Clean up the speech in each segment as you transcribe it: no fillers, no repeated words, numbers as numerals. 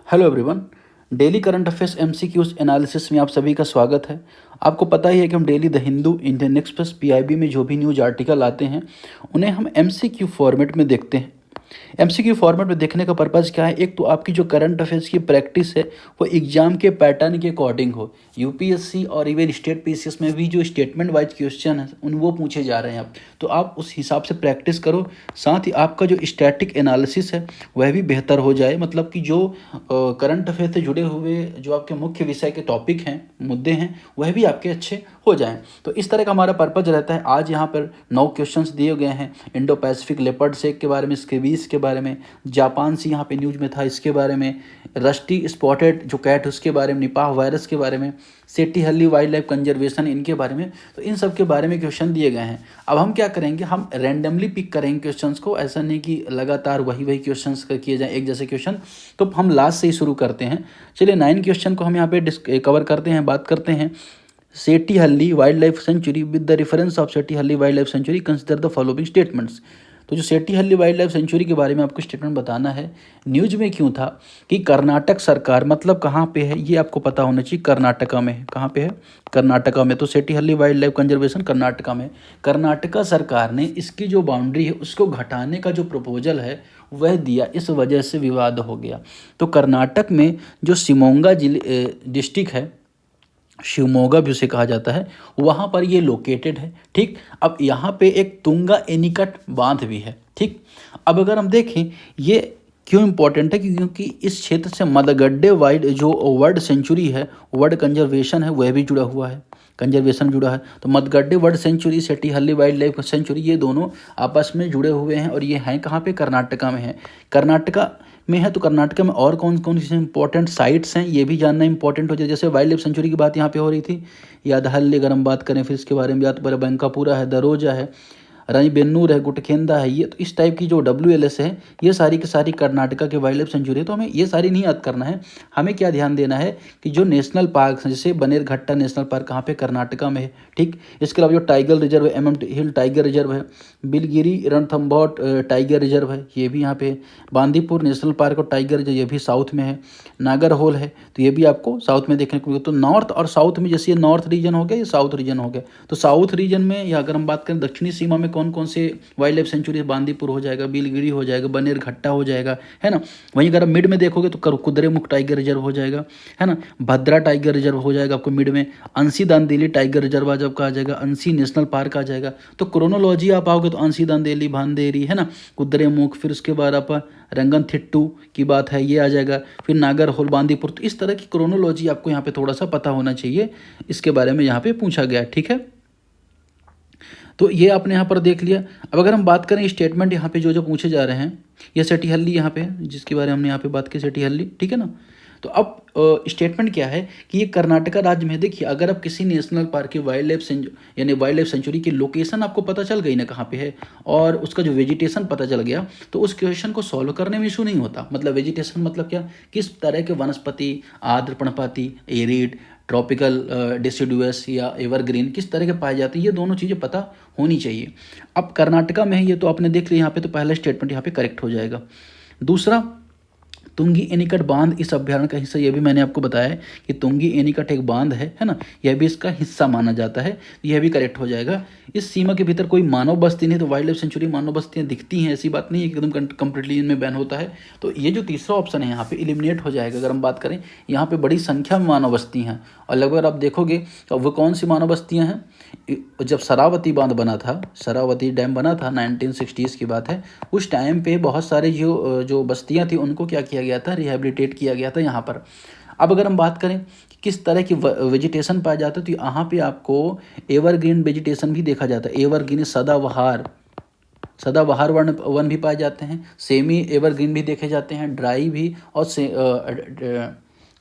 Hello everyone. Daily current affairs MCQs analysis में आप सभी का स्वागत है। आपको पता ही है कि हम daily the Hindu, Indian express, PIB में जो भी न्यूज आर्टिकल आते हैं उन्हें हम एमसीक्यू फॉर्मेट में देखते हैं। एमसीक्यू फॉर्मेट में देखने का पर्पज़ क्या है? एक तो आपकी जो करंट अफेयर्स की प्रैक्टिस है वो एग्जाम के पैटर्न के अकॉर्डिंग हो। यूपीएससी और इवन स्टेट पीसीएस में भी जो स्टेटमेंट वाइज क्वेश्चन है उन वो पूछे जा रहे हैं आप, तो आप उस हिसाब से प्रैक्टिस करो। साथ ही आपका जो स्टैटिक एनालिसिस है वह भी बेहतर हो जाए, मतलब कि जो करंट अफेयर से जुड़े हुए जो आपके मुख्य विषय के टॉपिक हैं, मुद्दे हैं, वह भी आपके अच्छे हो जाएं। तो इस तरह का हमारा पर्पज़ रहता है। आज यहाँ पर 9 क्वेश्चंस दिए गए हैं। इंडो पैसिफिक लेपर्ड शेक के बारे में, स्केबीज के बारे में, जापान से यहाँ पे न्यूज में था इसके बारे में, रस्टी स्पॉटेड जो कैट उसके बारे में, निपाह वायरस के बारे में, सेठी हल्ली वाइल्ड लाइफ कंजर्वेशन इनके बारे में, तो इन सब के बारे में क्वेश्चन दिए गए हैं। अब हम क्या करेंगे, हम रैंडमली पिक करेंगे क्वेश्चंस को, ऐसा नहीं कि लगातार वही क्वेश्चंस किए जाएं एक जैसे क्वेश्चन। तो हम लास्ट से ही शुरू करते हैं। चलिए 9 क्वेश्चन को हम यहाँ पे कवर करते हैं, बात करते हैं। Sethi Halli wild life sanctuary, with the reference of Sethi Halli wild life sanctuary consider the following statements. तो जो सेठी हल्ली वाइल्ड लाइफ सेंचुरी के बारे में आपको स्टेटमेंट बताना है। न्यूज में क्यों था कि कर्नाटक सरकार, मतलब कहाँ पे है ये आपको पता होना चाहिए, कर्नाटका में है। कहाँ पे है? कर्नाटका में। तो सेठी Halli wild life conservation Karnataka में। कर्नाटका सरकार ने इसकी जो बाउंड्री है उसको घटाने का जो प्रपोजल है वह दिया, इस वजह से विवाद हो गया। तो कर्नाटक में जो शिमोगा जिले डिस्ट्रिक्ट है, शिवमोगा भी उसे कहा जाता है, वहाँ पर ये लोकेटेड है। ठीक, अब यहाँ पे एक तुंगा एनीकट बांध भी है। ठीक, अब अगर हम देखें ये क्यों इम्पोर्टेंट है, क्योंकि इस क्षेत्र से मदगड्डे वाइल्ड जो वर्ल्ड सेंचुरी है, वर्ल्ड कंजर्वेशन है, वह भी जुड़ा हुआ है, कंजर्वेशन जुड़ा है। तो मदगड्डे वर्ल्ड सेंचुरी, सेठी हल्ली वाइल्ड लाइफ सेंचुरी, ये दोनों आपस में जुड़े हुए हैं और ये हैं कहाँ पे? कर्नाटका में है। कर्नाटका में है तो कर्नाटक में और कौन कौन सी इंपॉर्टेंट साइट्स हैं ये भी जानना इंपॉर्टेंट हो जाए। जैसे वाइल्ड लाइफ सेंचुरी की बात यहाँ पे हो रही थी, यादहल्ली अगर हम बात करें, फिर इसके बारे में याद पर बंकापुरा है, दरोजा है, रानीबेन्नूर है, गुटखेंदा है, ये तो इस टाइप की जो WLS है ये सारी की सारी कर्नाटका के वाइल्ड लाइफ सेंचुरी है। तो हमें ये सारी नहीं याद करना है, हमें क्या ध्यान देना है कि जो नेशनल पार्क हैं, जैसे बनेरघट्टा नेशनल पार्क कहाँ पे? कर्नाटका में है। ठीक, इसके अलावा जो टाइगर रिजर्व है, हिल टाइगर रिजर्व है, बिलगिरी रणथम्भौर टाइगर रिजर्व है, ये भी यहाँ पे है। बांदीपुर नेशनल पार्क और टाइगर रिजर्व ये भी साउथ में है। नागरहोल है तो ये भी आपको साउथ में देखने को मिलेगा। तो नॉर्थ और साउथ में, जैसे ये नॉर्थ रीजन हो गया, ये साउथ रीजन हो गया। तो साउथ रीजन में, या अगर हम बात करें दक्षिणी सीमा में कौन कौन से वाइल्ड लाइफ सेंचुरी? बांदीपुर हो जाएगा, बिलगिरी हो जाएगा, बनेरघट्टा हो जाएगा, है ना। वहीं अगर आप मिड में देखोगे तो कुद्रेमुख टाइगर रिजर्व हो जाएगा, है ना। भद्रा टाइगर रिजर्व हो जाएगा आपको मिड में। अंशी दांदेली टाइगर रिजर्व आज आपका आ जाएगा, अंशी नेशनल पार्क आ जाएगा। तो क्रोनोलॉजी आप आओगे तो अंशी दांदेली, भांदेरी, है ना, कुद्रेमुख, फिर उसके बाद आप रंगनथिट्टू की बात है ये आ जाएगा, फिर नागरहोल, बांदीपुर। तो इस तरह की क्रोनोलॉजी आपको यहाँ पे थोड़ा सा पता होना चाहिए, इसके बारे में यहाँ पे पूछा गया है। ठीक है, तो ये आपने यहाँ पर देख लिया। अब अगर हम बात करें स्टेटमेंट यहाँ पे जो जो पूछे जा रहे हैं, ये सेठी हल्ली यहाँ पे है जिसके बारे में हमने यहाँ पे बात की, सेठी हल्ली, ठीक है ना। तो अब स्टेटमेंट क्या है कि ये कर्नाटका राज्य में, देखिए अगर आप किसी नेशनल पार्क की वाइल्ड लाइफ यानी वाइल्ड लाइफ सेंचुरी की लोकेशन आपको पता चल गई ना कहाँ पे है, और उसका जो वेजिटेशन पता चल गया, तो उस क्वेश्चन को सॉल्व करने में इशू नहीं होता। मतलब वेजिटेशन मतलब क्या? किस तरह के वनस्पति, आर्द्र पर्णपाती, एरिड, ट्रॉपिकल डिसिडुअस या एवरग्रीन किस तरह के पाए जाते हैं, ये दोनों चीज़ें पता होनी चाहिए। अब कर्नाटका में है ये तो आपने देख लिया यहाँ पे, तो पहला स्टेटमेंट यहाँ पे करेक्ट हो जाएगा। दूसरा, तुंगी एनीकट बांध इस अभ्यारण्य का हिस्सा, ये भी मैंने आपको बताया है कि तुंगी एनीकट एक बांध है ना, यह भी इसका हिस्सा माना जाता है, यह भी करेक्ट हो जाएगा। इस सीमा के भीतर कोई मानव बस्ती नहीं, तो वाइल्ड लाइफ सेंचुरी मानव बस्तियाँ दिखती हैं, ऐसी बात नहीं है एकदम कंप्लीटली इनमें बैन होता है। तो ये जो तीसरा ऑप्शन है यहाँ पे इलिमिनेट हो जाएगा। अगर हम बात करें यहाँ पे बड़ी संख्या में मानव बस्ती हैं, और लगभग आप देखोगे तो वो कौन सी मानव बस्तियाँ हैं? जब शरावती बांध बना था, शरावती डैम बना था, 1960s की बात है, उस टाइम पे बहुत सारे जो जो बस्तियाँ थी उनको क्या किया गया था? रिहेबिलिटेट किया गया था यहाँ पर। अब अगर हम बात करें कि किस तरह की वेजिटेशन पाया जाता है, तो यहाँ पे आपको एवरग्रीन वेजिटेशन भी देखा जाता है। एवरग्रीन सदाबहार वन भी पाए जाते हैं, सेमी एवरग्रीन भी देखे जाते हैं, ड्राई भी, और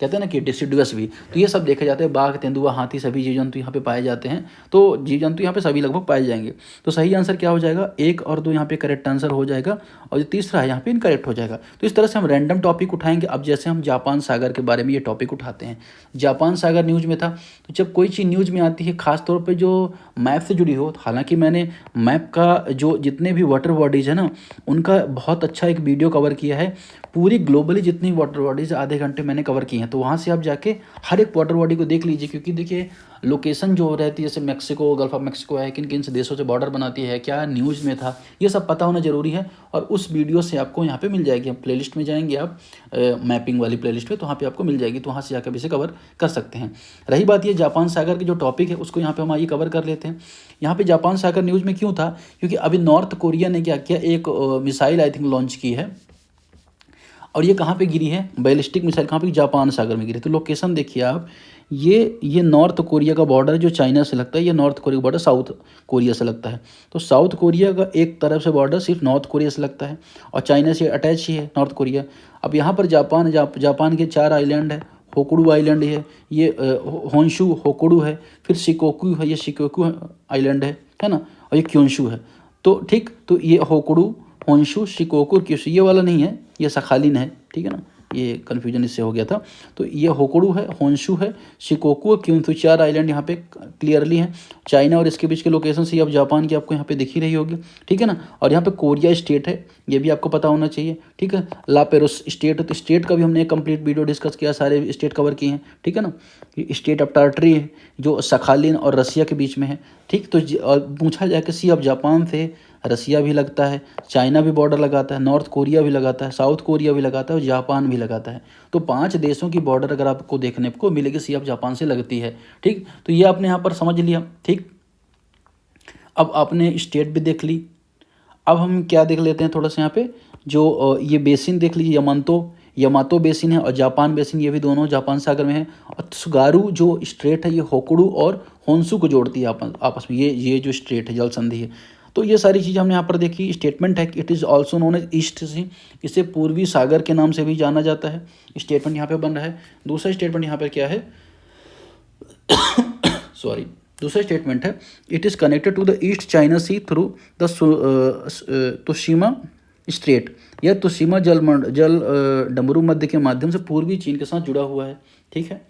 कहते हैं ना कि डिसिडुअस भी, तो ये सब देखे जाते हैं। बाघ, तेंदुआ, हाथी, सभी जीव जंतु यहाँ पे पाए जाते हैं। तो जीव जंतु यहाँ पे सभी लगभग पाए जाएंगे। तो सही आंसर क्या हो जाएगा, 1 और 2 यहाँ पे करेक्ट आंसर हो जाएगा, और जो तीसरा है यहाँ पे इनकरेक्ट हो जाएगा। तो इस तरह से हम रैंडम टॉपिक उठाएंगे। अब जैसे हम जापान सागर के बारे में ये टॉपिक उठाते हैं, जापान सागर न्यूज़ में था। तो जब कोई चीज़ न्यूज़ में आती है, खासतौर पर जो मैप से जुड़ी हो, हालांकि मैंने मैप का जो जितने भी वाटर बॉडीज़ है ना, उनका बहुत अच्छा एक वीडियो कवर किया है। पूरी ग्लोबली जितनी वाटर बॉडीज़ आधे घंटे मैंने कवर की हैं, तो वहाँ से आप जाके हर एक वाटर बॉडी को देख लीजिए। क्योंकि देखिए लोकेशन जो रहती है, जैसे मैक्सिको, गल्फ ऑफ मैक्सिको है, किन किन से देशों से बॉर्डर बनाती है, क्या न्यूज़ में था, ये सब पता होना ज़रूरी है। और उस वीडियो से आपको यहाँ पे मिल जाएगी। आप प्लेलिस्ट में जाएंगे, आप मैपिंग वाली प्लेलिस्ट पे, तो वहाँ पे आपको मिल जाएगी। तो वहाँ से जाकर इसे कवर कर सकते हैं। रही बात ये जापान सागर की जो टॉपिक है, उसको यहाँ पे हम आइए कवर कर लेते हैं। यहाँ पे जापान सागर न्यूज़ में क्यों था, क्योंकि अभी नॉर्थ कोरिया ने क्या किया, एक मिसाइल आई थिंक लॉन्च की है, और ये कहाँ पे गिरी है, बैलिस्टिक मिसाइल कहाँ पे, जापान सागर में गिरी। तो लोकेशन देखिए आप, ये नॉर्थ कोरिया का बॉर्डर जो चाइना से लगता है, ये नॉर्थ कोरिया का बॉर्डर साउथ कोरिया से लगता है। तो साउथ कोरिया का एक तरफ से बॉर्डर सिर्फ नॉर्थ कोरिया से लगता है, और चाइना से अटैच ही है नॉर्थ कोरिया। अब यहाँ पर जापान के 4 आइलैंड है। होकुडू आइलैंड है, ये होन्शु होकुडू है, फिर शिकोकू है, ये शिकोकू आइलैंड है ना, और ये क्योंशु है। तो ठीक, तो ये होकुडू, होन्शु, शिकोकू, क्योंशु ये वाला नहीं है, ये सखालिन है, ठीक है ना, ये कन्फ्यूजन इससे हो गया था। तो ये होकुडू है, होन्शु है, शिकोकू और क्योंशु, 4 आइलैंड यहाँ पे क्लियरली हैं। चाइना और इसके बीच के लोकेशन से अब जापान की आपको यहाँ पे दिख ही रही होगी, ठीक है ना। और यहाँ पे कोरिया स्टेट है, ये भी आपको पता होना चाहिए, ठीक है। लापेरोस स्टेट है, तो स्टेट का भी हमने एक कंप्लीट वीडियो डिस्कस किया, सारे स्टेट कवर किए हैं, ठीक है ना। ये स्टेट ऑफ टार्टरी है, जो सखालिन और रसिया के बीच में है, ठीक। तो और पूछा जाए कि सी ऑफ जापान से रसिया भी लगता है, चाइना भी बॉर्डर लगाता है, नॉर्थ कोरिया भी लगाता है, साउथ कोरिया भी लगाता है, और जापान भी लगाता है। तो 5 देशों की बॉर्डर अगर आपको देखने को मिलेगी, सी ऑफ जापान से लगती है, ठीक। तो ये आपने यहाँ पर समझ लिया, ठीक। अब आपने स्टेट भी देख ली। अब हम क्या देख लेते हैं थोड़ा सा यहाँ पे, जो ये बेसिन देख लीजिए, यमातो बेसिन है और जापान बेसिन, ये भी दोनों जापान सागर में है। और त्सुगारू जो स्ट्रेट है, ये होकुडू और होन्शु को जोड़ती है आपस में, ये जो स्ट्रेट है, जल संधि है। तो ये सारी चीज़ हमने यहाँ पर देखी। स्टेटमेंट है कि it is also known as east sea, इसे पूर्वी सागर के नाम से भी जाना जाता है। स्टेटमेंट यहाँ पे बन रहा है। दूसरा स्टेटमेंट यहाँ पर क्या है, सॉरी, दूसरा स्टेटमेंट है, it is connected to the East China Sea through the Tsushima Strait, यह त्सुशिमा जल डमरू मध्य के माध्यम से पूर्वी चीन के साथ जुड़ा हुआ है, ठीक है।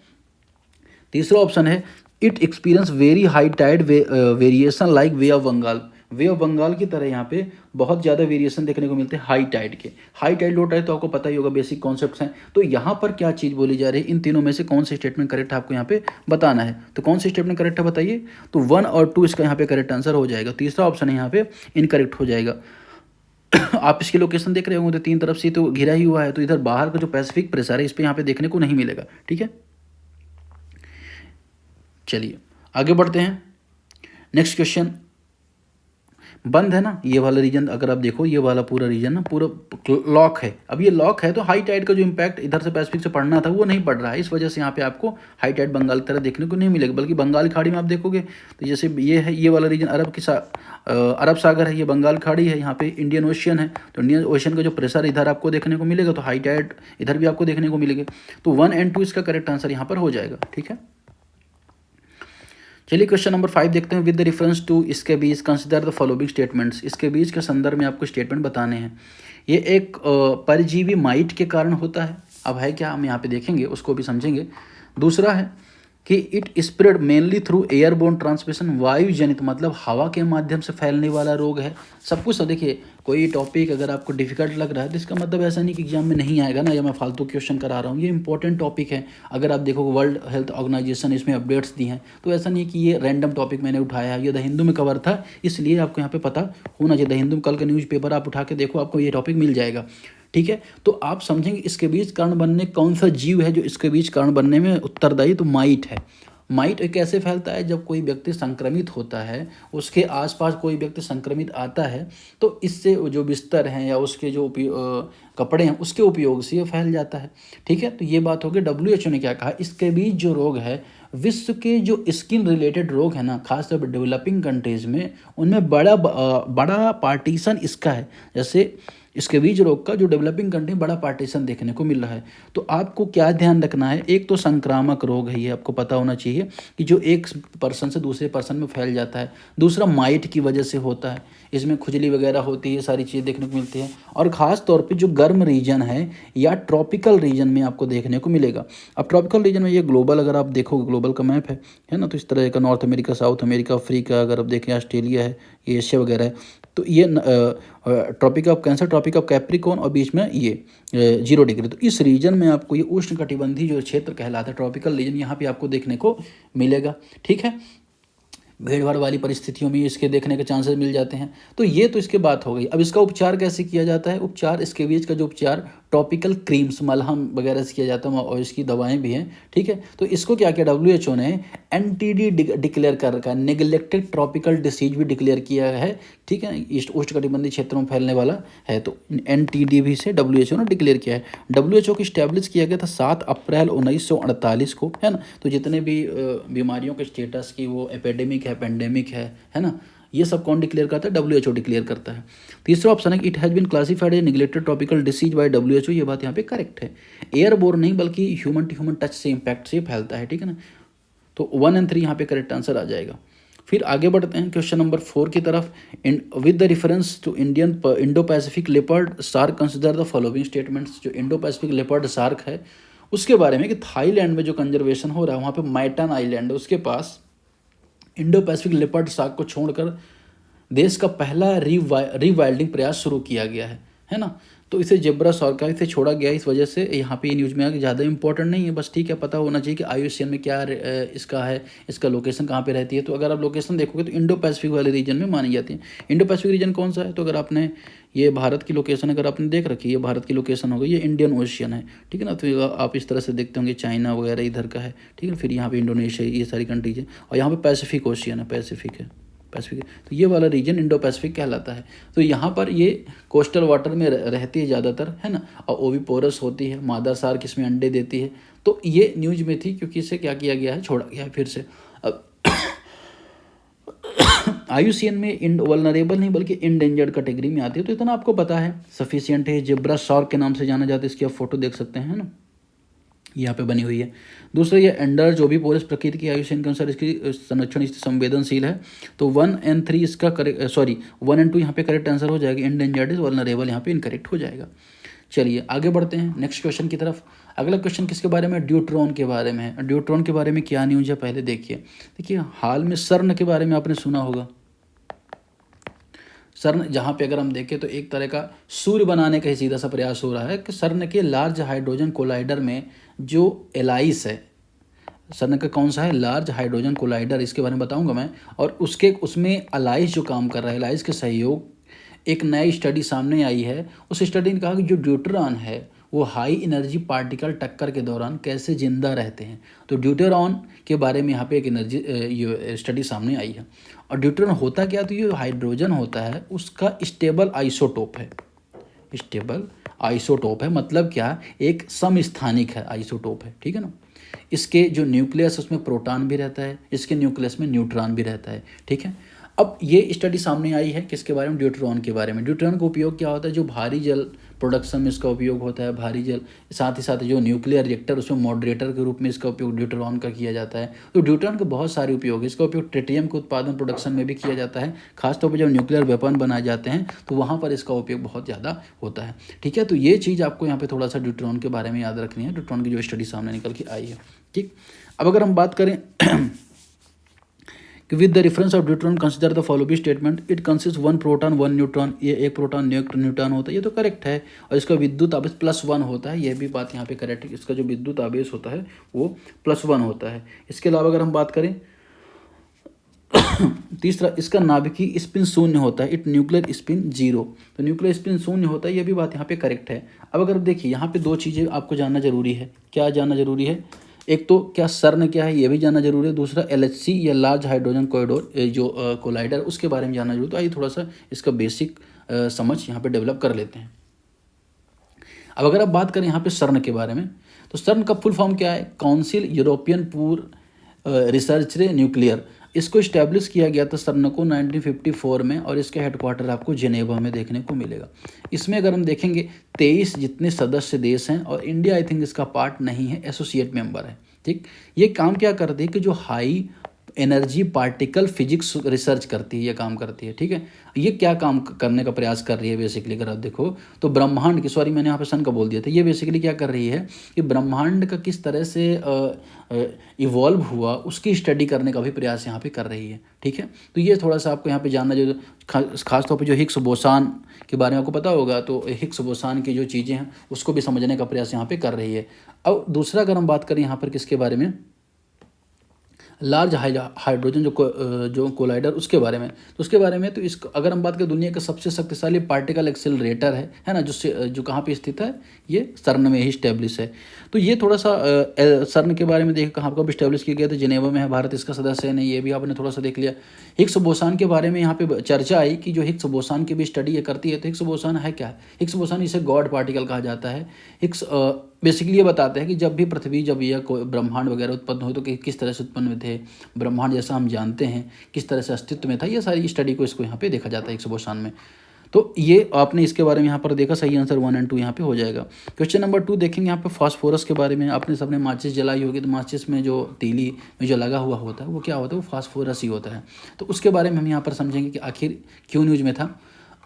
तीसरा ऑप्शन है, it experience very high tide variation like Bay of Bengal की तरह यहाँ पे बहुत ज़्यादा वेरिएशन देखने को मिलते हैं हाई टाइड के। हाई टाइड लो टाइड तो आपको पता ही होगा, बेसिक कॉन्सेप्ट्स हैं। तो यहाँ पर क्या चीज़ बोली जा रही है, इन तीनों में से कौन सा स्टेटमेंट करेक्ट है आपको यहाँ पे बताना है। तो कौन सा स्टेटमेंट करेक्ट है बताइए। तो 1 और 2 इसका यहाँ पे करेक्ट आंसर हो जाएगा। तीसरा ऑप्शन है यहाँ पे इनकरेक्ट हो जाएगा। आप इसकी लोकेशन देख रहे होंगे, तो 3 तरफ से तो घिरा ही हुआ है, तो इधर बाहर का जो पैसिफिक प्रेशर है, इस पर यहाँ पे देखने को नहीं मिलेगा, ठीक है। चलिए आगे बढ़ते हैं। नेक्स्ट क्वेश्चन, बंद है ना ये वाला रीजन, अगर आप देखो ये वाला पूरा रीजन ना पूरा लॉक है। अब ये लॉक है, तो हाई टाइड का जो इम्पैक्ट इधर से पैसिफिक से पड़ना था वो नहीं पड़ रहा है। इस वजह से यहाँ पे आपको हाई टाइड बंगाल की तरह देखने को नहीं मिलेगा, बल्कि बंगाल खाड़ी में आप देखोगे तो जैसे ये है, ये वाला रीजन अरब सागर है, ये बंगाल खाड़ी है, यहाँ पे इंडियन ओशियन है। तो इंडियन ओशियन का जो प्रेशर इधर आपको देखने को मिलेगा, तो हाई टाइड इधर भी आपको देखने को मिलेगा। तो 1 और 2 इसका करेक्ट आंसर यहाँ पर हो जाएगा, ठीक है। चलिए क्वेश्चन नंबर 5 देखते हैं। विद द रेफरेंस टू इसके बीच कंसिडर द फॉलोइंग स्टेटमेंट्स। इसके बीच के संदर्भ में आपको स्टेटमेंट बताने हैं। ये एक परजीवी माइट के कारण होता है। अब है क्या, हम यहाँ पे देखेंगे, उसको भी समझेंगे। दूसरा है कि it spread mainly through airborne transmission, वायु जनित मतलब हवा के माध्यम से फैलने वाला रोग है। सब कुछ देखिए, कोई टॉपिक अगर आपको डिफिकल्ट लग रहा है तो इसका मतलब ऐसा नहीं कि एग्जाम में नहीं आएगा ना, या मैं फालतू क्वेश्चन करा रहा हूँ। ये इंपॉर्टेंट टॉपिक है। अगर आप देखो वर्ल्ड हेल्थ ऑर्गेनाइजेशन इसमें अपडेट्स दी हैं, तो ऐसा नहीं कि ये रैंडम टॉपिक मैंने उठाया है। ये द हिंदू में कवर था, इसलिए आपको यहाँ पे पता होना चाहिए। द हिंदू में कल का न्यूज़पेपर आप उठा के देखो, आपको ये टॉपिक मिल जाएगा, ठीक है। तो आप समझेंगे इसके बीच कारण बनने कौन सा जीव है जो इसके बीच कारण बनने में उत्तरदायी, तो माइट है। माइट कैसे फैलता है, जब कोई व्यक्ति संक्रमित होता है, उसके आसपास कोई व्यक्ति संक्रमित आता है, तो इससे जो बिस्तर हैं या उसके जो कपड़े हैं उसके उपयोग से ये फैल जाता है, ठीक है। तो ये बात हो गई। WHO ने क्या कहा, इसके बीच जो रोग है, विश्व के जो स्किन रिलेटेड रोग है ना, खासतौर पर डेवलपिंग कंट्रीज में, उनमें बड़ा पार्टीशन इसका है। जैसे इसके बीच रोग का जो डेवलपिंग कंट्री बड़ा पार्टीशन देखने को मिल रहा है। तो आपको क्या ध्यान रखना है, एक तो संक्रामक रोग है, ये आपको पता होना चाहिए कि जो एक पर्सन से दूसरे पर्सन में फैल जाता है। दूसरा माइट की वजह से होता है, इसमें खुजली वगैरह होती है, सारी चीज़ें देखने को मिलती है। और ख़ास तौर पे जो गर्म रीजन है या ट्रॉपिकल रीजन में आपको देखने को मिलेगा। अब ट्रॉपिकल रीजन में ये ग्लोबल, अगर आप देखोगे ग्लोबल का मैप है ना, तो इस तरह का north America, south America, Africa, अगर आप देखें ऑस्ट्रेलिया है, ये एशिया वगैरह है। तो ये Tropic of Cancer, Tropic of Capricorn और बीच में ये 0 डिग्री। तो इस रीजन में आपको ये उष्णकटिबंधीय जो क्षेत्र कहलाता है ट्रॉपिकल रीजन, यहाँ पे आपको देखने को मिलेगा। ठीक है, भीड़ भाड़ वाली परिस्थितियों में इसके देखने के चांसेस मिल जाते हैं। तो ये तो इसके बात हो गई। अब इसका उपचार कैसे किया जाता है? उपचार, इसके बीच का जो उपचार टॉपिकल क्रीम्स, मलहम वगैरह से किया जाता है और इसकी दवाएं भी हैं। ठीक है, तो इसको क्या किया WHO ने NTD डिक्लेयर कर रखा है, नेग्लेक्टेड ट्रॉपिकल डिसीज भी डिक्लेयर किया है। ठीक है, ईस्ट उष्णकटिबंधीय क्षेत्रों में फैलने वाला है, तो NTD भी से WHO ने डिक्लेयर किया है। WHO को इस्टेब्लिश किया गया था 7 अप्रैल 1948 को, है ना। तो जितने भी बीमारियों के स्टेटस की वो एपिडेमिक है, पेंडेमिक है ना, ये सब कौन डिक्लेयर करता है? WHO डिक्लेयर करता है। तीसरा ऑप्शन है कि it has been classified a neglected tropical disease by WHO। ये बात यहाँ पे करेक्ट है। एयरबोर्न नहीं बल्कि ह्यूमन टू ह्यूमन टच से, इम्पैक्ट से फैलता है। ठीक है ना, तो 1 और 3 यहाँ पे करेक्ट आंसर आ जाएगा। फिर आगे बढ़ते हैं क्वेश्चन नंबर 4 की तरफ। With the reference to Indo Pacific leopard shark consider the following statements. जो इंडो पैसिफिक लेपर्ड शार्क है उसके बारे में कि थाईलैंड में जो कंजर्वेशन हो रहा है, वहाँ पे माइटन आइलैंड है, उसके पास इंडो पैसिफिक लेपर्ड शार्क को छोड़कर देश का पहला रीवाइल्डिंग प्रयास शुरू किया गया है ना। तो इसे जेब्रा शार्क का इसे छोड़ा गया, इस वजह से यहाँ पे ये न्यूज़ में आ कि ज़्यादा इंपॉर्टेंट नहीं है, बस ठीक है, पता होना चाहिए कि IUCN में क्या इसका है, इसका लोकेशन कहाँ पे रहती है। तो अगर आप लोकेशन देखोगे तो इंडो पैसिफिक वाले रीजन में मानी जाती है। इंडो पैसिफिक रीजन कौन सा है? तो अगर आपने ये भारत की लोकेशन अगर आपने देख रखी है, ये भारत की लोकेशन हो गई, ये इंडियन ओशियन है। ठीक है ना, तो आप इस तरह से देखते होंगे चाइना वगैरह इधर का है। ठीक है, फिर यहाँ पे इंडोनेशिया, ये सारी कंट्रीज है, और यहाँ पे पैसिफिक ओशियन है, पैसिफिक है। तो ये वाला रीजन इंडो पैसिफिक कहलाता है। तो यहाँ पर ये कोस्टल वाटर में रहती है ज़्यादातर, है ना, और ओविपोरस होती है, मादा शार्क इसमें अंडे देती है। तो ये न्यूज में थी क्योंकि इसे क्या किया गया है, छोड़ा गया है फिर से। अब IUCN में वल्नरेबल नहीं बल्कि इंडेंजर्ड कैटेगरी में आती है। तो इतना आपको पता है, सफिशिएंट है। जेब्रा शार्क के नाम से जाना जाता है, इसकी आप फोटो देख सकते हैं, है ना, यहाँ पे बनी हुई है। दूसरा, ये अंडर जो भी पोरस प्रकृति की IUCN के अनुसार इसकी संरक्षण संवेदनशील है। तो 1 और 3 इसका 1 और 2 यहाँ पे करेक्ट आंसर हो जाएगा। इंडेंजर्ड इज वल्नरेबल यहाँ पे इनकरेक्ट हो जाएगा। चलिए आगे बढ़ते हैं नेक्स्ट क्वेश्चन की तरफ। अगला क्वेश्चन किसके बारे में? ड्यूट्रॉन के बारे में है। ड्यूट्रॉन के बारे में क्या न्यूज़ है पहले देखिए हाल में सर्न के बारे में आपने सुना होगा। सर्न, जहाँ पे अगर हम देखें तो एक तरह का सूर्य बनाने का ही सीधा सा प्रयास हो रहा है कि सर्न के लार्ज हाइड्रोजन कोलाइडर में जो एलाइस है, सर्न का कौन सा है? लार्ज हाइड्रोजन कोलाइडर, इसके बारे में बताऊंगा मैं। और उसमें अलाइस जो काम कर रहा है, एलाइस के सहयोग एक नई स्टडी सामने आई है। उस स्टडी ने कहा कि जो ड्यूट्रॉन है वो हाई एनर्जी पार्टिकल टक्कर के दौरान कैसे जिंदा रहते हैं। तो ड्यूट्रॉन के बारे में यहाँ पे एक ये स्टडी सामने आई है। और ड्यूट्रॉन होता क्या? तो ये हाइड्रोजन होता है, उसका स्टेबल आइसोटोप है। स्टेबल आइसोटोप है मतलब क्या? एक समस्थानिक है, आइसोटोप है। ठीक है ना, इसके जो न्यूक्लियस उसमें प्रोटॉन भी रहता है, इसके न्यूक्लियस में न्यूट्रॉन भी रहता है। ठीक है, अब ये स्टडी सामने आई है किसके बारे में? ड्यूट्रॉन के बारे में। ड्यूट्रॉन का उपयोग क्या होता है? जो भारी जल प्रोडक्शन में इसका उपयोग होता है, भारी जल, साथ ही साथ जो न्यूक्लियर रिएक्टर उसमें मॉडरेटर के रूप में इसका उपयोग ड्यूट्रॉन का किया जाता है। तो ड्यूट्रॉन के बहुत सारे उपयोग है। इसका उपयोग ट्रिटियम के उत्पादन प्रोडक्शन में भी किया जाता है, खासतौर पर जब न्यूक्लियर वेपन बनाए जाते हैं तो वहाँ पर इसका उपयोग बहुत ज़्यादा होता है। ठीक है, तो ये चीज़ आपको यहाँ पर थोड़ा सा ड्यूट्रॉन के बारे में याद रखनी है, ड्यूट्रॉन की जो स्टडी सामने निकल के आई है। ठीक, अब अगर हम बात करें कि with the reference of deuteron consider the following statement, it consist 1 proton 1 neutron. ये एक प्रोटॉन एक न्यूट्रॉन होता है, ये तो करेक्ट है। और इसका विद्युत आवेश +1 होता है, यह भी बात यहाँ पे करेक्ट है। इसका जो विद्युत आवेश होता है वो +1 होता है। इसके अलावा अगर हम बात करें तीसरा, इसका नाभिकीय स्पिन 0 होता है, इट न्यूक्लियर स्पिन 0। तो न्यूक्लियर स्पिन 0 होता है, यह भी बात यहाँ पे करेक्ट है। अब अगर देखिए यहाँ पे 2 चीज़ें आपको जानना जरूरी है। क्या जानना जरूरी है? एक तो क्या सर्न क्या है ये भी जानना जरूरी है। दूसरा LHC या लार्ज हाइड्रोजन कॉरिडोर जो कोलाइडर, उसके बारे में जानना जरूरी है। तो आइए थोड़ा सा इसका बेसिक समझ यहाँ पे डेवलप कर लेते हैं। अब अगर आप बात करें यहाँ पे सर्न के बारे में, तो सर्न का फुल फॉर्म क्या है? काउंसिल यूरोपियन पूर रिसर्च न्यूक्लियर। इसको इस्टेब्लिश किया गया था सर्न को 1954 में, और इसका हेडक्वार्टर आपको जेनेवा में देखने को मिलेगा। इसमें अगर हम देखेंगे 23 जितने सदस्य देश हैं, और इंडिया आई थिंक इसका पार्ट नहीं है, एसोसिएट मेंबर है। ठीक, ये काम क्या करती है कि जो high energy particle physics research करती है, ये काम करती है। ठीक है, ये क्या काम करने का प्रयास कर रही है बेसिकली, अगर आप देखो तो ब्रह्मांड की, सॉरी मैंने यहाँ पे सन का बोल दिया था, ये बेसिकली क्या कर रही है कि ब्रह्मांड का किस तरह से इवॉल्व हुआ उसकी स्टडी करने का भी प्रयास यहाँ पे कर रही है। ठीक है, तो ये थोड़ा सा आपको यहाँ पे जानना, जो खास तौर पे जो हिग्स बोसान के बारे में आपको पता होगा, तो हिग्स बोसान की जो चीज़ें हैं उसको भी समझने का प्रयास यहाँ पे कर रही है। अब दूसरा अगर हम बात करें यहाँ पर किसके बारे में, लार्ज हाइड्रोजन जो कोलाइडर, उसके बारे में, तो उसके बारे में तो इसको अगर हम बात करें, दुनिया का सबसे शक्तिशाली पार्टिकल एक्सेलरेटर है ना, जो कहाँ पे स्थित है, ये सर्न में ही स्टैब्लिश है। तो ये थोड़ा सा सर्न के बारे में देखें, कहाँ कब स्टैब्लिश किया गया था, जिनेवा में है, भारत इसका सदस्य है नहीं, ये भी आपने थोड़ा सा देख लिया। हिग्स बोसान के बारे में यहाँ पे चर्चा आई कि जो हिग्स बोसान की भी स्टडी ये करती है, तो हिग्स बोसान है क्या है, हिग्स बोसान इसे गॉड पार्टिकल कहा जाता है। हिग्स बेसिकली ये बताते हैं कि जब भी पृथ्वी, जब यह ब्रह्मांड वगैरह उत्पन्न हो तो किस तरह से उत्पन्न हुए थे, ब्रह्मांड जैसा हम जानते हैं किस तरह से अस्तित्व में था, ये सारी स्टडी को इसको यहाँ पे देखा जाता है हिग्स बोसान में। तो ये आपने इसके बारे में यहाँ पर देखा, सही आंसर 1 और 2 यहाँ पे हो जाएगा। क्वेश्चन नंबर 2 देखेंगे यहाँ पे फास्फोरस के बारे में। आपने सबने माचिस जलाई होगी, तो माचिस में जो तीली में जो लगा हुआ होता है वो क्या होता है, वो फास्फोरस ही होता है। तो उसके बारे में हम यहाँ पर समझेंगे कि आखिर क्यों न्यूज में था।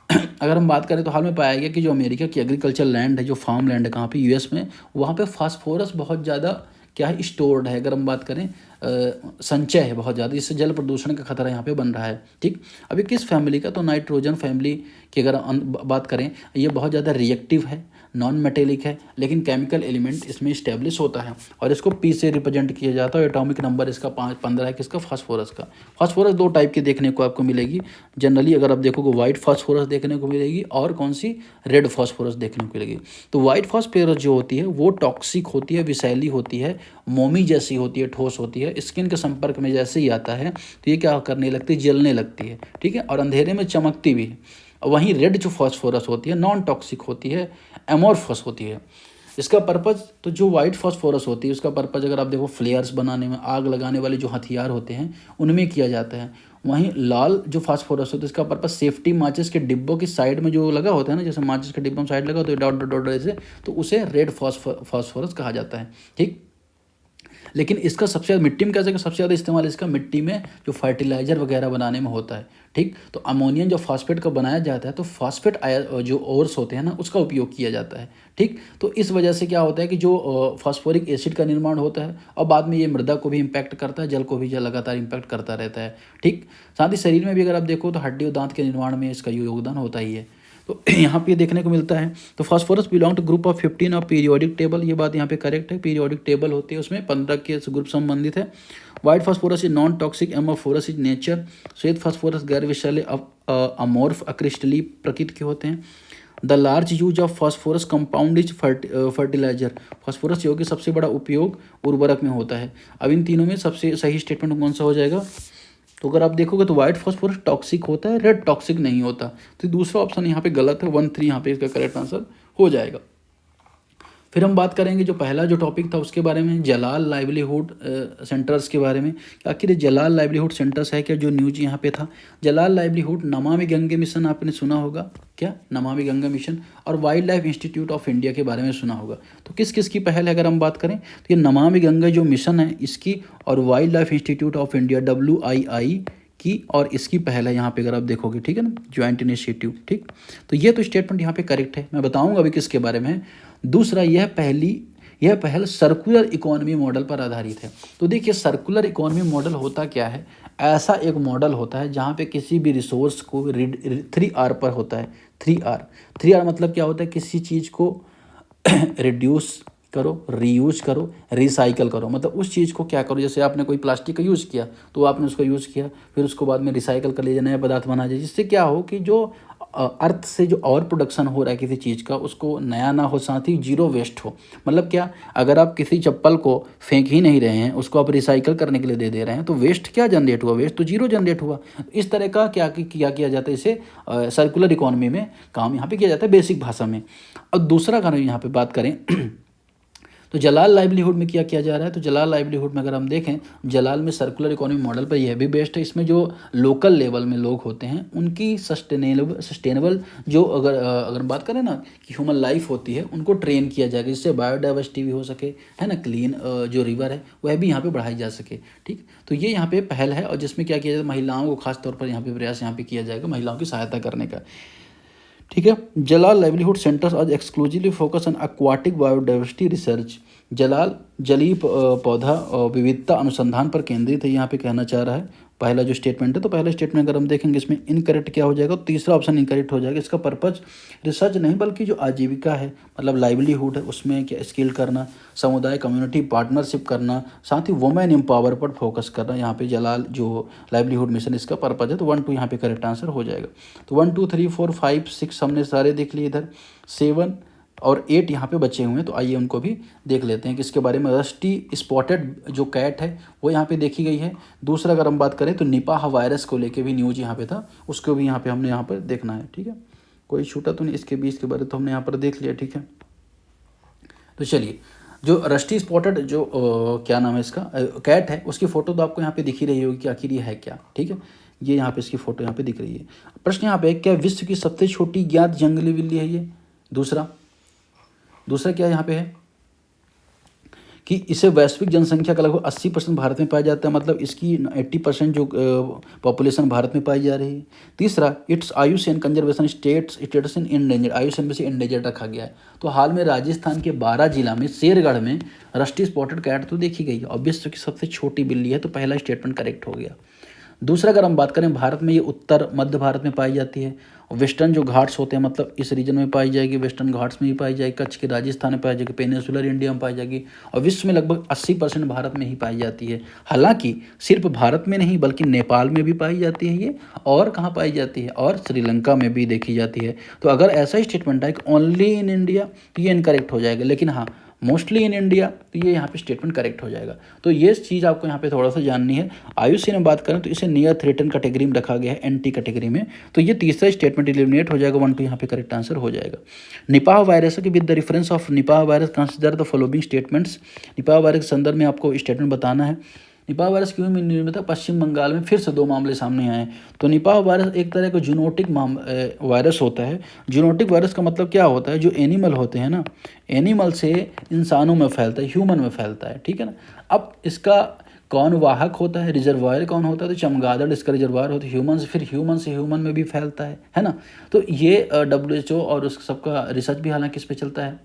अगर हम बात करें तो हाल में पाया गया कि जो अमेरिका की एग्रीकल्चर लैंड है, जो फार्म लैंड है कहाँ पे, यूएस में, वहाँ पे फास्फोरस बहुत ज़्यादा क्या है, स्टोर्ड है। अगर हम बात करें संचय है बहुत ज़्यादा, इससे जल प्रदूषण का खतरा यहाँ पे बन रहा है। ठीक, अभी किस फैमिली का, तो नाइट्रोजन फैमिली की अगर बात करें, ये बहुत ज़्यादा रिएक्टिव है, नॉन मेटेलिक है, लेकिन केमिकल एलिमेंट इसमें इस्टेब्लिश होता है, और इसको पी से रिप्रेजेंट किया जाता है। एटॉमिक नंबर इसका 15 है, किसका, फास्फोरस का। फास्फोरस 2 टाइप की देखने को आपको मिलेगी जनरली, अगर आप देखोगे वाइट फास्फोरस देखने को मिलेगी, और कौन सी, रेड फास्फोरस देखने को मिलेगी। तो वाइट फास्फोरस जो होती है वो टॉक्सिक होती है, विषैली होती है, मोमी जैसी होती है, ठोस होती है, स्किन के संपर्क में जैसे ही आता है तो ये क्या करने लगती है, जलने लगती है। ठीक है, और अंधेरे में चमकती भी है। वहीं रेड जो फास्फोरस होती है नॉन टॉक्सिक होती है, एमोर्फस होती है। इसका पर्पज़, तो जो वाइट फास्फोरस होती है उसका पर्पज़ अगर आप देखो फ्लेयर्स बनाने में, आग लगाने वाले जो हथियार होते हैं उनमें किया जाता है। वहीं लाल जो फास्फोरस होता है इसका पर्पज़ सेफ्टी माचिस के डिब्बों की साइड में जो लगा होता है ना, जैसे माचिस के डिब्बों में साइड लगा होता है डॉट डॉट डॉट ऐसे, तो उसे रेड फास्फोरस कहा जाता है। ठीक, लेकिन इसका सबसे ज़्यादा मिट्टी में कैसे, सबसे ज़्यादा इस्तेमाल इसका मिट्टी में जो फर्टिलाइज़र वगैरह बनाने में होता है। ठीक, तो अमोनियम जो फॉस्फेट का बनाया जाता है, तो फॉस्फेट जो ओर्स होते हैं ना, उसका उपयोग किया जाता है। ठीक, तो इस वजह से क्या होता है कि जो फॉस्फोरिक एसिड का निर्माण होता है, और बाद में ये मृदा को भी इम्पैक्ट करता है, जल को भी लगातार इम्पैक्ट करता रहता है। ठीक, साथ ही शरीर में भी अगर आप देखो तो हड्डी और दांत के निर्माण में इसका योगदान होता ही है। तो यहाँ पे देखने को मिलता है। तो phosphorus belong to group of 15 of periodic table, ये बात यहाँ पे करेक्ट है। पीरियोडिक टेबल होती है, उसमें 15 के ग्रुप संबंधित है। White phosphorus is non toxic, amorphous is nature. श्वेत फास्फोरस गैर विषैले, अमोर्फ, अक्रिस्टली प्रकृति के होते हैं। The large use of phosphorus compound is fertiliser, phosphorus जो कि सबसे बड़ा उपयोग उर्वरक में होता है। अब इन तीनों में सबसे सही स्टेटमेंट कौन सा हो जाएगा, तो अगर आप देखोगे तो वाइट फास्फोरस टॉक्सिक होता है, रेड टॉक्सिक नहीं होता। तो दूसरा ऑप्शन यहाँ पे गलत है, 1, 3 यहाँ पे इसका करेक्ट आंसर हो जाएगा। फिर हम बात करेंगे जो पहला जो टॉपिक था उसके बारे में, जलाल लाइवलीहुड सेंटर्स के बारे में। आखिर जलाल लाइवलीहुड सेंटर्स है क्या, जो न्यूज यहाँ पे था। जलाल लाइवलीहुड नमामि गंगे मिशन आपने सुना होगा क्या, नमामि गंगा मिशन, और wild life institute of India के बारे में सुना होगा। तो किस किस की पहल है अगर हम बात करें, तो ये नमामि गंगा जो मिशन है इसकी, और wild life institute of India WII की, और इसकी पहल है यहाँ पे अगर आप देखोगे। ठीक है ना, ज्वाइंट इनिशिएटिव। ठीक, तो ये तो स्टेटमेंट यहाँ पे करेक्ट है। मैं बताऊँगा अभी किसके बारे में है। दूसरा, यह पहल सर्कुलर इकोनॉमी मॉडल पर आधारित है। तो देखिए सर्कुलर इकोनॉमी मॉडल होता क्या है, ऐसा एक मॉडल होता है जहाँ पे किसी भी रिसोर्स को 3R पर होता है। 3R मतलब क्या होता है, किसी चीज़ को रिड्यूस करो, रीयूज करो, रिसाइकल करो। मतलब उस चीज़ को क्या करो, जैसे आपने कोई प्लास्टिक का यूज़ किया तो आपने उसका यूज़ किया, फिर उसको बाद में रिसाइकल कर लीजिए, नया पदार्थ बना जाए, जिससे क्या हो कि जो अर्थ से जो और प्रोडक्शन हो रहा है किसी चीज़ का, उसको नया ना हो, साथ ही जीरो वेस्ट हो। मतलब क्या, अगर आप किसी चप्पल को फेंक ही नहीं रहे हैं, उसको आप रिसाइकल करने के लिए दे रहे हैं, तो वेस्ट क्या जनरेट हुआ, वेस्ट तो जीरो जनरेट हुआ। इस तरह का क्या किया जाता है, इसे सर्कुलर इकोनॉमी में काम यहाँ पे किया जाता है बेसिक भाषा में। और दूसरा कारण यहाँ पे बात करें तो जलाल लाइवलीहुड में क्या किया जा रहा है, तो जलाल लाइवलीहुड में अगर हम देखें, जलाल में सर्कुलर इकोनॉमी मॉडल पर यह भी बेस्ड है। इसमें जो लोकल लेवल में लोग होते हैं उनकी सस्टेनेबल जो अगर बात करें ना कि ह्यूमन लाइफ होती है, उनको ट्रेन किया जाएगा, जिससे बायोडाइवर्सिटी भी हो सके, है ना, क्लीन जो रिवर है वह भी यहाँ पे बढ़ाई जा सके। ठीक, तो ये यहाँ पे पहल है, और जिसमें क्या किया जाए, महिलाओं को खास तौर पर यहाँ पे प्रयास यहाँ पे किया जाएगा महिलाओं की सहायता करने का। ठीक है, जलाल लाइवलीहुड सेंटर्स आज exclusively focus on aquatic biodiversity research. Jalal जलीय पौधा और विविधता अनुसंधान पर केंद्रित है, यहाँ पे कहना चाह रहा है। पहला जो स्टेटमेंट है, तो पहला स्टेटमेंट अगर हम देखेंगे इसमें इनकरेक्ट क्या हो जाएगा, तीसरा ऑप्शन इनकरेक्ट हो जाएगा। इसका पर्पज रिसर्च नहीं बल्कि जो आजीविका है, मतलब लाइवलीहुड है, उसमें क्या स्किल करना, समुदाय कम्युनिटी पार्टनरशिप करना, साथ ही वुमेन एम्पावर पर फोकस करना। यहाँ पे जलाल जो लाइवलीहुड मिशन इसका पर्पज है, तो 1 2 यहाँ पे करेक्ट आंसर हो जाएगा। तो 1 2 3 4 5 6 हमने सारे देख लिए, इधर 7 और 8 यहाँ पे बचे हुए हैं, तो आइए उनको भी देख लेते हैं कि इसके बारे में। रस्टी स्पॉटेड जो कैट है वो यहाँ पे देखी गई है। दूसरा अगर हम बात करें तो निपाह वायरस को लेके भी न्यूज यहाँ पे था, उसको भी यहाँ पे हमने यहाँ पर देखना है। ठीक है, कोई छूटा तो नहीं, इसके बीच के बारे तो हमने यहाँ पर देख लिया। ठीक है, तो चलिए, जो रस्टी स्पॉटेड जो क्या नाम है इसका कैट है, उसकी फ़ोटो तो आपको यहाँ पे दिख ही रही होगी कि आखिर ये है क्या। ठीक है, ये यहाँ पे इसकी फ़ोटो यहाँ पे दिख रही है। प्रश्न यहाँ पे, क्या विश्व की सबसे छोटी ज्ञात जंगली बिल्ली है ये? दूसरा क्या यहाँ पे है कि इसे वैश्विक जनसंख्या का लगभग 80% भारत में पाया जाता है, मतलब इसकी 80% जो पॉपुलेशन भारत में पाई जा रही है। तीसरा, it's Ayushman conservation status in endangered, Ayushman में से इंडेंजर्ड रखा गया है। तो हाल में राजस्थान के 12 जिला में शेरगढ़ में रस्टी स्पॉटेड कैट तो देखी गई है, और विश्व की सबसे छोटी बिल्ली है, तो पहला स्टेटमेंट करेक्ट हो गया। दूसरा अगर हम बात करें, भारत में ये उत्तर मध्य भारत में पाई जाती है, और वेस्टर्न जो घाट्स होते हैं, मतलब इस रीजन में पाई जाएगी, वेस्टर्न घाट्स में ही पाई जाएगी, कच्छ के राजस्थान में पाई जाएगी, पेनिनसुलर इंडिया में पाई जाएगी, और विश्व में लगभग 80% भारत में ही पाई जाती है। हालांकि सिर्फ भारत में नहीं बल्कि नेपाल में भी पाई जाती है ये, और कहाँ पाई जाती है, और श्रीलंका में भी देखी जाती है। तो अगर ऐसा स्टेटमेंट है कि ओनली इन इंडिया, तो ये इनकरेक्ट हो जाएगा, लेकिन हाँ मोस्टली इन इंडिया, तो ये यहाँ पे स्टेटमेंट करेक्ट हो जाएगा। तो ये चीज़ आपको यहाँ पे थोड़ा सा जाननी है। आयुष्मान में बात करें तो इसे नियर थ्रेटन कैटेगरी में रखा गया है, एंटी कैटेगरी में, तो ये तीसरा स्टेटमेंट एलिमिनेट हो जाएगा। 1 2 यहाँ पे करेक्ट आंसर हो जाएगा। निपाह वायरस के with the reference of Nipah virus consider the following statements. Nipah virus के संदर्भ में आपको स्टेटमेंट बताना है। निपाह वायरस क्यों निर्मित है? पश्चिम बंगाल में फिर से 2 मामले सामने आए हैं। तो निपाह वायरस एक तरह का जूनोटिक वायरस होता है। जूनोटिक वायरस का मतलब क्या होता है, जो एनिमल होते हैं ना, एनिमल से इंसानों में फैलता है, ह्यूमन में फैलता है। ठीक है ना, अब इसका कौन वाहक होता है, रिजर्वायर कौन होता है, तो चमगादड़ इसका रिजर्वायर होता है, ह्यूमन से, फिर ह्यूमन से ह्यूमन में भी फैलता है ना। तो ये WHO और उस सबका रिसर्च भी हालांकि इस पर चलता है।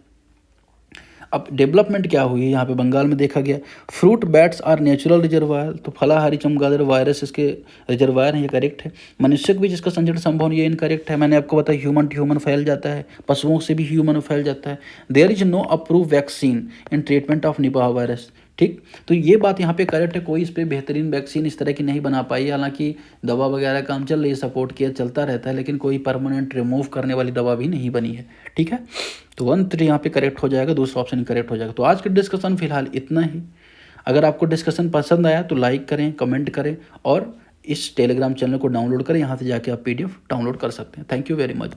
अब डेवलपमेंट क्या हुई है यहाँ पे बंगाल में देखा गया, fruit bats are natural reservoir, तो फलाहारी चमगादड़ वायरस इसके रिजर्वायर है, ये करेक्ट है। मनुष्य के बीच इसका संचरण संभव नहीं, ये इनकरेक्ट है। मैंने आपको बताया ह्यूमन टू ह्यूमन फैल जाता है, पशुओं से भी ह्यूमन में फैल जाता है। There is no approve vaccine in treatment of Nipah virus. ठीक, तो ये बात यहाँ पे करेक्ट है, कोई इस पर बेहतरीन वैक्सीन इस तरह की नहीं बना पाई। हालांकि दवा वगैरह काम चल रही है, सपोर्ट किया चलता रहता है, लेकिन कोई परमानेंट रिमूव करने वाली दवा भी नहीं बनी है। ठीक है, तो 1 3 यहाँ पे करेक्ट हो जाएगा, दूसरा ऑप्शन करेक्ट हो जाएगा। तो आज का डिस्कशन फिलहाल इतना ही। अगर आपको डिस्कशन पसंद आया तो लाइक करें, कमेंट करें, और इस टेलीग्राम चैनल को डाउनलोड करें, यहाँ से जाके आप PDF डाउनलोड कर सकते हैं। Thank you very much.